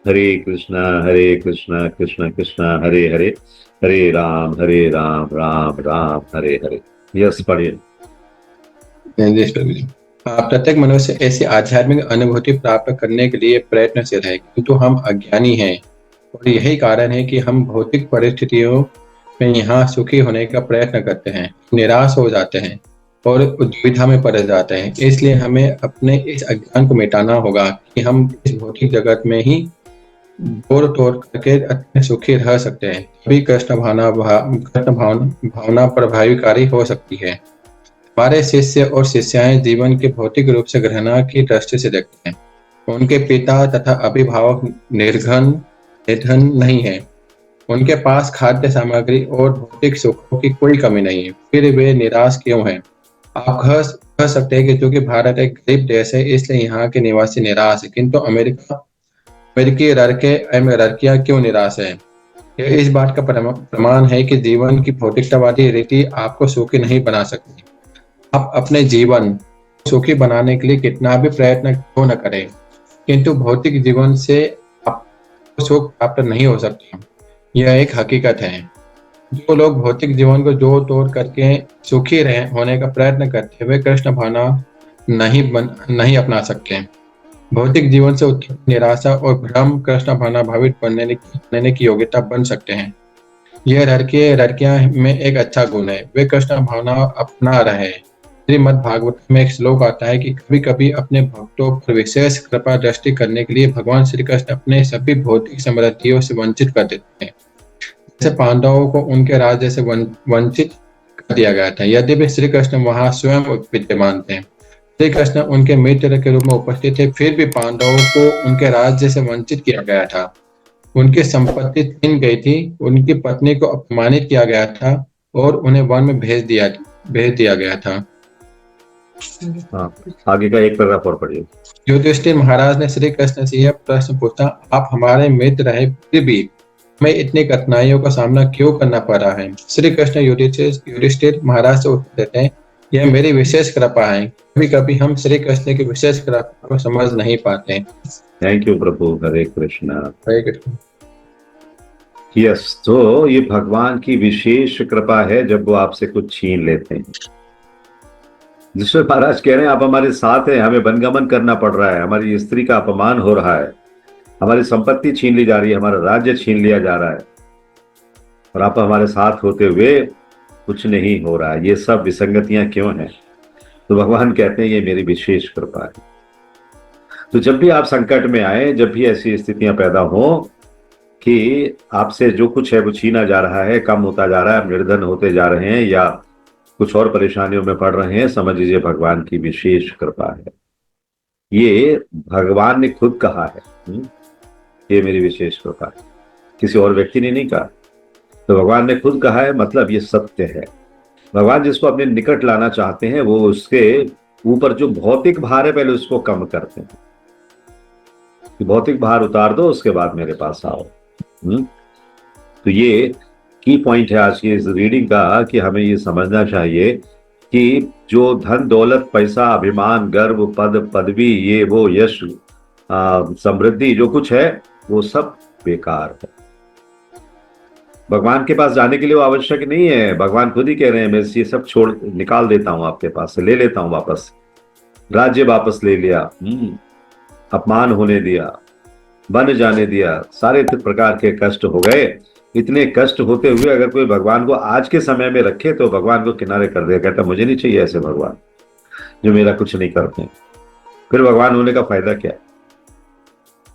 हरे कृष्णा कृष्ण कृष्ण हरे हरे, हरे Ram Ram Hare Hare. Yes, पढ़िए। जी प्रभु जी। प्रत्येक मनुष्य ऐसी आध्यात्मिक अनुभूति प्राप्त करने के लिए प्रयत्नशील है, किंतु हम अज्ञानी हैं और यही कारण है कि हम भौतिक परिस्थितियों में यहाँ सुखी होने का प्रयत्न करते हैं, निराश हो जाते हैं और दुविधा में पड़ जाते हैं। इसलिए हमें अपने इस अज्ञान को मिटाना होगा कि हम इस भौतिक जगत में ही जोड़ तोड़ करके अपने सुखी रह सकते हैं। तभी कृष्ण भावना प्रभावकारी हो सकती है। हमारे शिष्य और शिष्याएं जीवन के भौतिक रूप से घृणा की दृष्टि से देखते हैं। उनके पिता तथा अभिभावक निर्धन नहीं है, उनके पास खाद्य सामग्री और भौतिक सुखों की कोई कमी नहीं है, फिर वे निराश क्यों हैं? आप कह सकते हैं कि क्योंकि भारत एक गरीब देश है इसलिए यहाँ के निवासी निराश है, किंतु अमेरिकी लड़के एवं लड़कियां क्यों निराश है? यह इस बात का प्रमाण है कि जीवन की भौतिकतावादी रीति आपको सुखी नहीं बना सकती। आप अपने जीवन को सुखी बनाने के लिए कितना भी प्रयत्न क्यों न करें, किंतु भौतिक जीवन से आपको सुख प्राप्त नहीं हो सकता। यह एक हकीकत है। जो लोग भौतिक जीवन को जोड़ तोड़ करके सुखी होने का प्रयत्न करते हैं, वे कृष्ण भावना नहीं अपना सकते। भौतिक जीवन से उत्पन्न निराशा और भ्रम कृष्ण भावना भावित बनने की योग्यता बन सकते हैं। यह लड़कियां में एक अच्छा गुण है, वे कृष्ण भावना अपना रहे हैं। श्रीमद् भागवत में एक श्लोक आता है कि कभी कभी अपने भक्तों पर विशेष कृपा दृष्टि करने के लिए भगवान श्री कृष्ण अपने सभी भौतिक समृद्धियों से वंचित कर देते हैं। जैसे पांडवों को उनके राज्य से वंचित कर दिया गया था, यद्यपि श्री कृष्ण वहां स्वयं विद्यमान थे। श्री कृष्ण उनके मित्र के रूप में उपस्थित थे, फिर भी पांडवों को उनके राज्य से वंचित किया गया था। उनकी संपत्ति छीन गई थी, उनकी पत्नी को अपमानित किया गया था और उन्हें वन में भेज दिया गया था। हाँ, आगे का एक पैराग्राफ और पढ़िए। युधिष्ठिर महाराज ने श्री कृष्ण से यह प्रश्न पूछा, आप हमारे मित्र हैं, फिर भी हमें इतनी कठिनाइयों का सामना क्यों करना पड़ रहा है? श्री कृष्ण युधिष्ठिर महाराज से उत्तर देते हैं, यह मेरी विशेष कृपा है। कभी कभी हम श्री कृष्ण की विशेष कृपा को समझ नहीं पाते। Thank you Prabhu, Hare Krishna. Hare Krishna. Yes, तो ये भगवान की विशेष कृपा है जब वो आपसे कुछ छीन लेते हैं। जिसमें महाराज कह रहे हैं आप हमारे साथ हैं, हमें वनगमन करना पड़ रहा है, हमारी स्त्री का अपमान हो रहा है, हमारी संपत्ति छीन ली जा रही है, हमारा राज्य छीन लिया जा रहा है, और आप हमारे साथ होते हुए कुछ नहीं हो रहा है। ये सब विसंगतियां क्यों हैं? तो भगवान कहते हैं ये मेरी विशेष कृपा है। तो जब भी आप संकट में आए, जब भी ऐसी स्थितियां पैदा हो कि आपसे जो कुछ है वो छीना जा रहा है, कम होता जा रहा है, आप निर्धन होते जा रहे हैं या कुछ और परेशानियों में पड़ रहे हैं, समझ लीजिए भगवान की विशेष कृपा है। ये भगवान ने खुद कहा है, ये मेरी विशेष कृपा है, किसी और व्यक्ति ने नहीं कहा। तो भगवान ने खुद कहा है, मतलब ये सत्य है। भगवान जिसको अपने निकट लाना चाहते हैं वो उसके ऊपर जो भौतिक भार है पहले उसको कम करते हैं कि भौतिक भार उतार दो, उसके बाद मेरे पास आओ। तो ये की पॉइंट है आज की इस रीडिंग का कि हमें ये समझना चाहिए कि जो धन दौलत पैसा अभिमान गर्व पद पदवी ये वो यश समृद्धि जो कुछ है वो सब बेकार है। भगवान के पास जाने के लिए वो आवश्यक नहीं है। भगवान खुद ही कह रहे हैं मैं ये सब छोड़ निकाल देता हूं, आपके पास से ले लेता हूं वापस, राज्य वापस ले लिया, अपमान होने दिया, बन जाने दिया, सारे प्रकार के कष्ट हो गए। इतने कष्ट होते हुए अगर कोई भगवान को आज के समय में रखे तो भगवान को किनारे कर दिया, कहता मुझे नहीं चाहिए ऐसे भगवान जो मेरा कुछ नहीं करते। फिर भगवान होने का फायदा क्या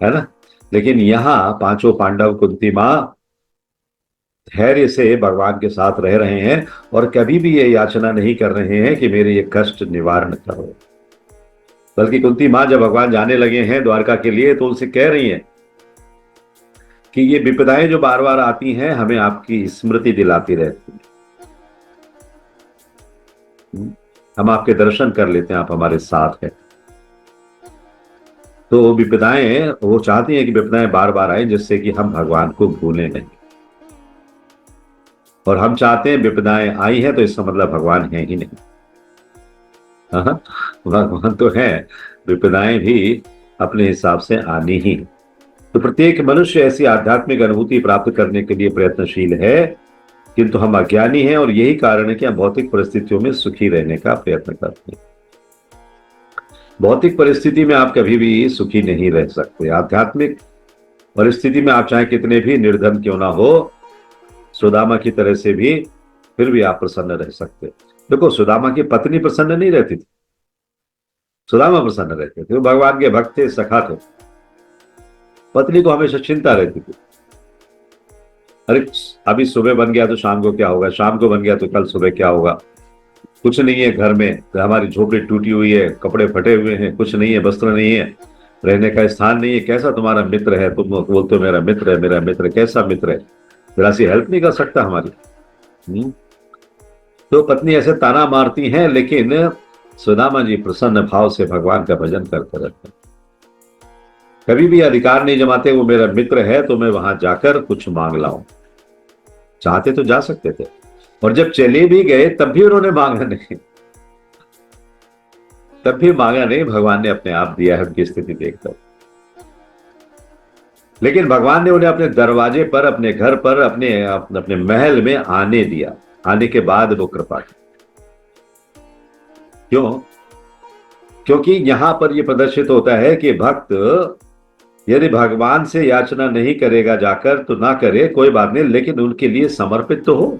है ना? लेकिन यहाँ पांचों पांडव कुंती मां धैर्य से भगवान के साथ रह रहे हैं और कभी भी ये याचना नहीं कर रहे हैं कि मेरे ये कष्ट निवारण करो। बल्कि कुंती मां जब भगवान जाने लगे हैं द्वारका के लिए तो उनसे कह रही हैं कि ये विपदाएं जो बार बार आती हैं हमें आपकी स्मृति दिलाती रहती है, हम आपके दर्शन कर लेते हैं, आप हमारे साथ हैं। तो विपदाएं वो चाहती हैं कि विपदाएं बार बार आए जिससे कि हम भगवान को भूलें नहीं, और हम चाहते हैं विपदाएं आई है तो इसका मतलब भगवान है ही नहीं। भगवान तो है, विपदाएं भी अपने हिसाब से आनी ही। तो प्रत्येक मनुष्य ऐसी आध्यात्मिक अनुभूति प्राप्त करने के लिए प्रयत्नशील है, किंतु हम अज्ञानी हैं और यही कारण है कि हम भौतिक परिस्थितियों में सुखी रहने का प्रयत्न करते हैं। भौतिक परिस्थिति में आप कभी भी सुखी नहीं रह सकते। आध्यात्मिक परिस्थिति में आप चाहे कितने भी निर्धन क्यों ना हो, सुदामा की तरह से भी फिर भी आप प्रसन्न रह सकते। देखो, सुदामा की पत्नी प्रसन्न नहीं रहती थी, सुदामा प्रसन्न रहते थे। वो भगवान के भक्त थे, सखा थे। पत्नी को हमेशा चिंता रहती थी, अरे अभी सुबह बन गया तो शाम को क्या होगा, शाम को बन गया तो कल सुबह क्या होगा। कुछ नहीं है घर में, तो हमारी झोपड़ी टूटी हुई है, कपड़े फटे हुए हैं, कुछ नहीं है, वस्त्र नहीं है, रहने का स्थान नहीं है। कैसा तुम्हारा मित्र है, तुम बोलते हो मेरा मित्र है, मेरा मित्र। कैसा मित्र है, जरा सी हेल्प नहीं कर सकता हमारी। तो पत्नी ऐसे ताना मारती हैं, लेकिन सुदामा जी प्रसन्न भाव से भगवान का भजन करते रहते हैं। कभी भी अधिकार नहीं जमाते, वो मेरा मित्र है तो मैं वहां जाकर कुछ मांग लाऊं। चाहते तो जा सकते थे, और जब चले भी गए तब भी उन्होंने मांगा नहीं, तब भी मांगा नहीं। भगवान ने अपने आप दिया है उनकी स्थिति देखकर। लेकिन भगवान ने उन्हें अपने दरवाजे पर, अपने घर पर, अपने महल में आने दिया। आने के बाद वो कृपा की। क्यों? क्योंकि यहां पर यह प्रदर्शित होता है कि भक्त यदि भगवान से याचना नहीं करेगा जाकर तो ना करे, कोई बात नहीं, लेकिन उनके लिए समर्पित तो हो,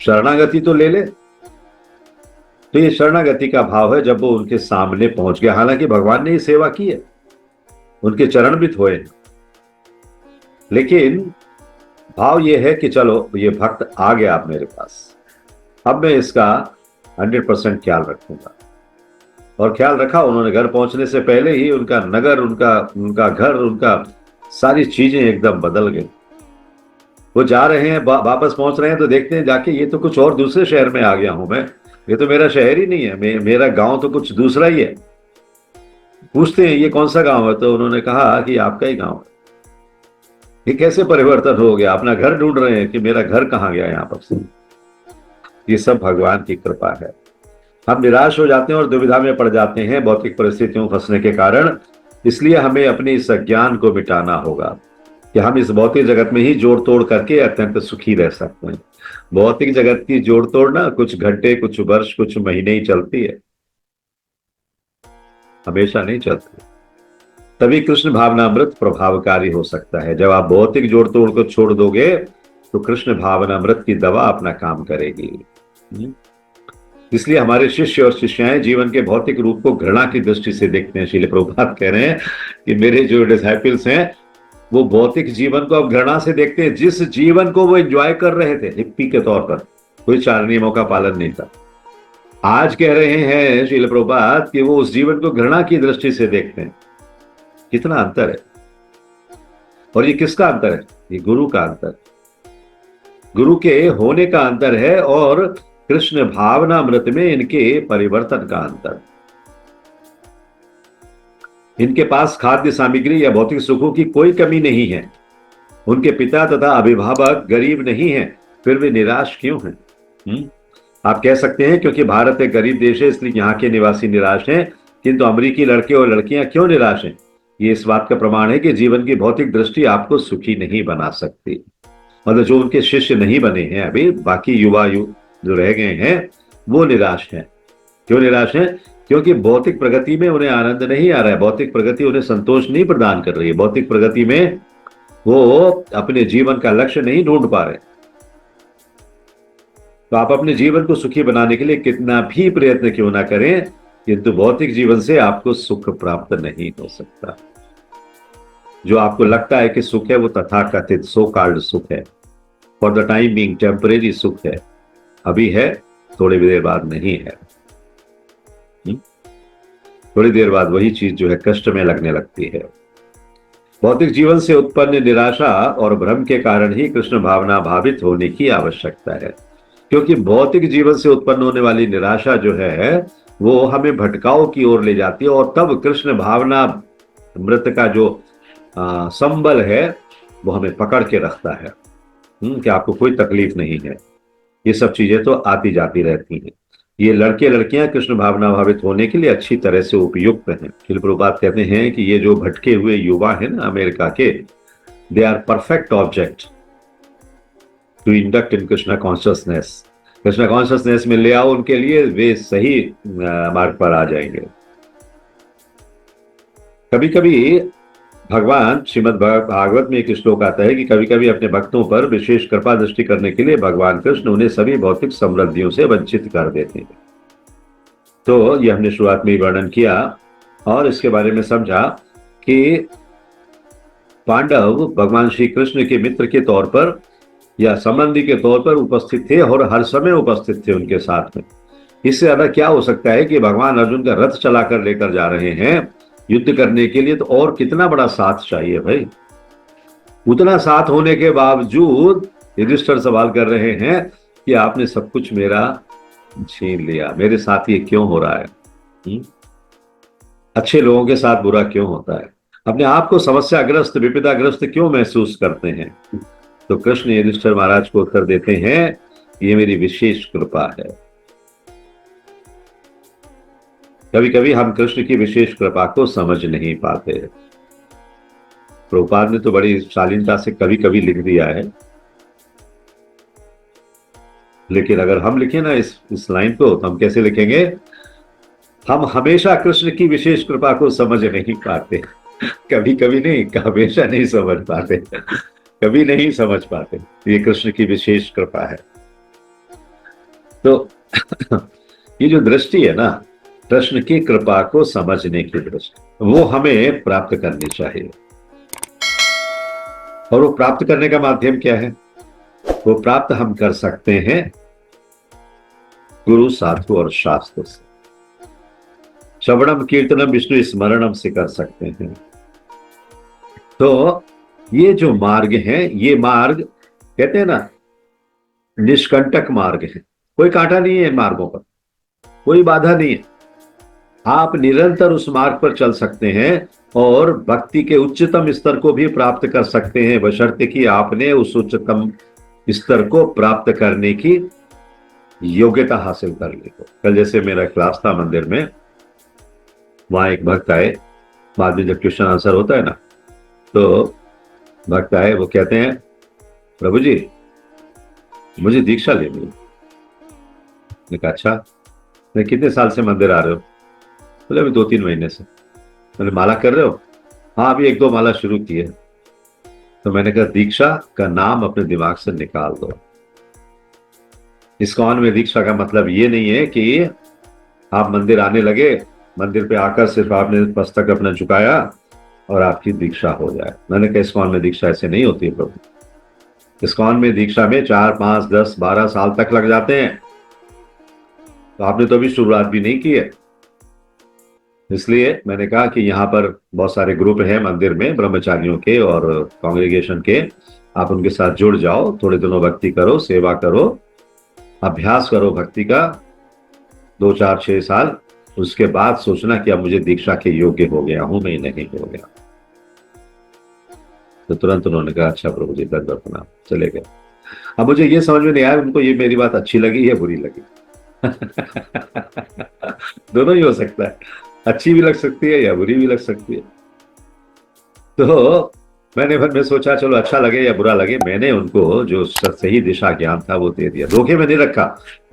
शरणागति तो ले ले। तो ये शरणागति का भाव है जब वो उनके सामने पहुंच गया। हालांकि भगवान ने ये सेवा की है, उनके चरण भी धोए, लेकिन भाव ये है कि चलो ये भक्त आ गया अब मेरे पास, अब मैं इसका 100% ख्याल रखूंगा। और ख्याल रखा उन्होंने। घर पहुंचने से पहले ही उनका नगर, उनका घर, उनका सारी चीजें एकदम बदल गई। वो जा रहे हैं, वापस पहुंच रहे हैं तो देखते हैं जाके ये तो कुछ और दूसरे शहर में आ गया हूं मैं, ये तो मेरा शहर ही नहीं है, मेरा गांव तो कुछ दूसरा ही है। पूछते हैं ये कौन सा गांव है, तो उन्होंने कहा कि आपका ही गांव है। ये कैसे परिवर्तन हो गया, अपना घर ढूंढ रहे हैं कि मेरा घर कहां गया यहां पर। ये सब भगवान की कृपा है। हम निराश हो जाते हैं और दुविधा में पड़ जाते हैं भौतिक परिस्थितियों में फंसने के कारण। इसलिए हमें अपने इस अज्ञान को मिटाना होगा कि हम इस भौतिक जगत में ही जोड़ तोड़ करके अत्यंत सुखी रह सकते हैं। भौतिक जगत की जोड़ तोड़ ना कुछ घंटे, कुछ वर्ष, कुछ महीने ही चलती है, हमेशा नहीं चलती। तभी कृष्ण भावनामृत प्रभावकारी हो सकता है। जब आप भौतिक जोड़ तोड़ को छोड़ दोगे तो कृष्ण भावनामृत की दवा अपना काम करेगी। इसलिए हमारे शिष्य और शिष्याएं जीवन के भौतिक रूप को घृणा की दृष्टि से देखते हैं। श्रील प्रभुपाद कह रहे हैं कि मेरे जो डिसाइपल्स हैं वो भौतिक जीवन को अब घृणा से देखते हैं। जिस जीवन को वो एंजॉय कर रहे थे हिप्पी के तौर पर, कोई 4 नियमों का पालन नहीं था, आज कह रहे हैं श्रील प्रभुपाद कि वो उस जीवन को घृणा की दृष्टि से देखते हैं। कितना अंतर है। और ये किसका अंतर है? ये गुरु का अंतर, गुरु के होने का अंतर है और कृष्ण भावनामृत में इनके परिवर्तन का अंतर। इनके पास खाद्य सामग्री या भौतिक सुखों की कोई कमी नहीं है। उनके पिता तथा अभिभावक गरीब नहीं हैं, फिर वे निराश क्यों हैं? आप कह सकते हैं क्योंकि भारत एक गरीब देश है इसलिए यहाँ के निवासी निराश हैं, किंतु अमेरिकी लड़के और लड़कियां क्यों निराश हैं? ये इस बात का प्रमाण है कि जीवन की भौतिक दृष्टि आपको सुखी नहीं बना सकती। मतलब जो उनके शिष्य नहीं बने हैं अभी, बाकी युवा जो रह गए हैं वो निराश हैं। क्यों निराश हैं? क्योंकि भौतिक प्रगति में उन्हें आनंद नहीं आ रहा है, भौतिक प्रगति उन्हें संतोष नहीं प्रदान कर रही है, भौतिक प्रगति में वो अपने जीवन का लक्ष्य नहीं ढूंढ पा रहे। तो आप अपने जीवन को सुखी बनाने के लिए कितना भी प्रयत्न क्यों ना करें, किंतु भौतिक जीवन से आपको सुख प्राप्त नहीं हो सकता। जो आपको लगता है कि सुख है वो तथाकथित सो कॉल्ड सुख है, for the time being temporary सुख है, अभी है, थोड़ी देर बाद नहीं है। थोड़ी देर बाद वही चीज जो है कष्ट में लगने लगती है। भौतिक जीवन से उत्पन्न निराशा और भ्रम के कारण ही कृष्ण भावना भावित होने की आवश्यकता है, क्योंकि भौतिक जीवन से उत्पन्न होने वाली निराशा जो है वो हमें भटकाव की ओर ले जाती है, और तब कृष्ण भावना मृत का जो संबल है वो हमें पकड़ के रखता है कि आपको कोई तकलीफ नहीं है। ये सब चीजें तो आती जाती रहती हैं। ये लड़के लड़कियां कृष्ण भावना भावित होने के लिए अच्छी तरह से उपयुक्त हैं। श्रील प्रभुपाद कहते हैं कि ये जो भटके हुए युवा हैं ना अमेरिका के, they are perfect object to induct in Krishna consciousness. Krishna consciousness में ले आओ उनके लिए, वे सही मार्ग पर आ जाएंगे। कभी कभी भगवान श्रीमद् भागवत में एक श्लोक आता है कि कभी कभी अपने भक्तों पर विशेष कृपा दृष्टि करने के लिए भगवान कृष्ण उन्हें सभी भौतिक समृद्धियों से वंचित कर देते हैं। तो ये हमने शुरुआत में ही वर्णन किया और इसके बारे में समझा कि पांडव भगवान श्री कृष्ण के मित्र के तौर पर या संबंधी के तौर पर उपस्थित थे और हर समय उपस्थित थे उनके साथ में। इससे ज्यादा क्या हो सकता है कि भगवान अर्जुन का रथ चलाकर लेकर जा रहे हैं युद्ध करने के लिए, तो और कितना बड़ा साथ चाहिए भाई। उतना साथ होने के बावजूद युधिष्ठिर सवाल कर रहे हैं कि आपने सब कुछ मेरा छीन लिया, मेरे साथ ये क्यों हो रहा है? अच्छे लोगों के साथ बुरा क्यों होता है? अपने आप को समस्याग्रस्त विपदाग्रस्त क्यों महसूस करते हैं? तो कृष्ण युधिष्ठिर महाराज को उत्तर देते हैं, ये मेरी विशेष कृपा है। कभी कभी हम कृष्ण की विशेष कृपा को समझ नहीं पाते। प्रभुपाद ने तो बड़ी शालीनता से कभी कभी लिख दिया है, लेकिन अगर हम लिखें ना इस लाइन को, तो हम कैसे लिखेंगे? हम हमेशा कृष्ण की विशेष कृपा को समझ नहीं पाते। कभी कभी नहीं, हमेशा नहीं समझ पाते, कभी नहीं समझ पाते। ये कृष्ण की विशेष कृपा है। तो ये जो दृष्टि है ना कृष्ण की कृपा को समझने की दृष्टि, वो हमें प्राप्त करनी चाहिए। और वो प्राप्त करने का माध्यम क्या है? वो प्राप्त हम कर सकते हैं गुरु साधु और शास्त्र से, श्रवणम कीर्तनम विष्णु स्मरणम से कर सकते हैं। तो ये जो मार्ग है, ये मार्ग कहते हैं ना निष्कंटक मार्ग है। कोई कांटा नहीं है इन मार्गों पर, कोई बाधा नहीं है। आप निरंतर उस मार्ग पर चल सकते हैं और भक्ति के उच्चतम स्तर को भी प्राप्त कर सकते हैं, बशर्ते कि आपने उस उच्चतम स्तर को प्राप्त करने की योग्यता हासिल कर ली हो। कल जैसे मेरा क्लास था मंदिर में, वहां एक भक्त आए, बाद में जब क्वेश्चन आंसर होता है ना, तो भक्त आए, वो कहते हैं प्रभु जी मुझे दीक्षा लेनी है। मैंने कहा अच्छा, मैं कितने साल से मंदिर आ रहे हो? बोले अभी 2-3 महीने से। मैंने माला कर रहे हो? हाँ अभी 1-2 माला शुरू की है। तो मैंने कहा दीक्षा का नाम अपने दिमाग से निकाल दो। इस्कॉन में दीक्षा का मतलब ये नहीं है कि आप मंदिर आने लगे, मंदिर पे आकर सिर्फ आपने मस्तक अपना झुकाया और आपकी दीक्षा हो जाए। मैंने कहा इस्कॉन में दीक्षा ऐसे नहीं होती है प्रभु। इस्कॉन में दीक्षा में 4, 5, 10, 12 साल तक लग जाते हैं। तो आपने तो अभी शुरुआत भी नहीं की है। इसलिए मैंने कहा कि यहाँ पर बहुत सारे ग्रुप हैं मंदिर में ब्रह्मचारियों के और कांग्रेगेशन के, आप उनके साथ जुड़ जाओ, थोड़े दिनों भक्ति करो, सेवा करो, अभ्यास करो भक्ति का 2, 4, 6 साल। उसके बाद सोचना कि अब मुझे दीक्षा के योग्य हो गया हूं मैं, नहीं हो गया। तो तुरंत उन्होंने कहा अच्छा प्रभु जी दंडवत प्रणाम, चले गए। अब मुझे ये समझ में नहीं आया उनको ये मेरी बात अच्छी लगी या बुरी लगी। दोनों ही हो सकता है, अच्छी भी लग सकती है या बुरी भी लग सकती है। तो मैंने मन में सोचा चलो अच्छा लगे या बुरा लगे, मैंने उनको जो सही दिशा ज्ञान था वो दे दिया, धोखे में नहीं रखा।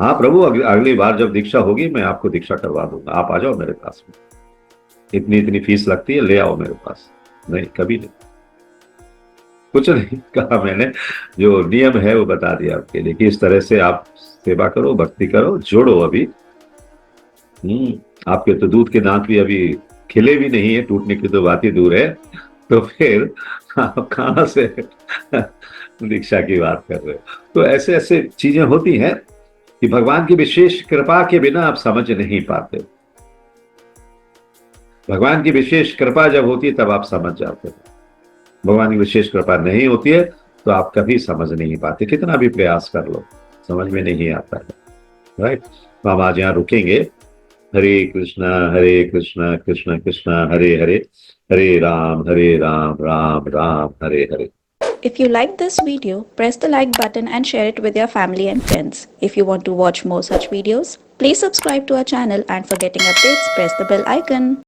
हाँ प्रभु अगली बार जब दीक्षा होगी मैं आपको दीक्षा करवा दूंगा, आप आ जाओ मेरे पास में, इतनी फीस लगती है, ले आओ मेरे पास। नहीं, कभी नहीं, कुछ नहीं कहा मैंने। जो नियम है वो बता दिया आपके लिए कि इस तरह से आप सेवा करो, भक्ति करो, जोड़ो। अभी आपके तो दूध के दांत भी अभी खिले भी नहीं है, टूटने की तो बात ही दूर है, तो फिर आप कहां से दीक्षा की बात कर रहे हो? तो ऐसे ऐसे चीजें होती हैं कि भगवान की विशेष कृपा के बिना आप समझ नहीं पाते। भगवान की विशेष कृपा जब होती है तब आप समझ जाते हो। भगवान की विशेष कृपा नहीं होती है तो आप कभी समझ नहीं पाते, कितना भी प्रयास कर लो समझ में नहीं आता है। राइट, तो हम आज यहाँ रुकेंगे। हरे कृष्णा कृष्ण कृष्ण हरे हरे, हरे Ram Ram Ram Hare Hare. If you like this video, press the like button and share it with your family and friends. If you want to watch more such videos, please subscribe to our channel, and for getting updates, press the bell icon.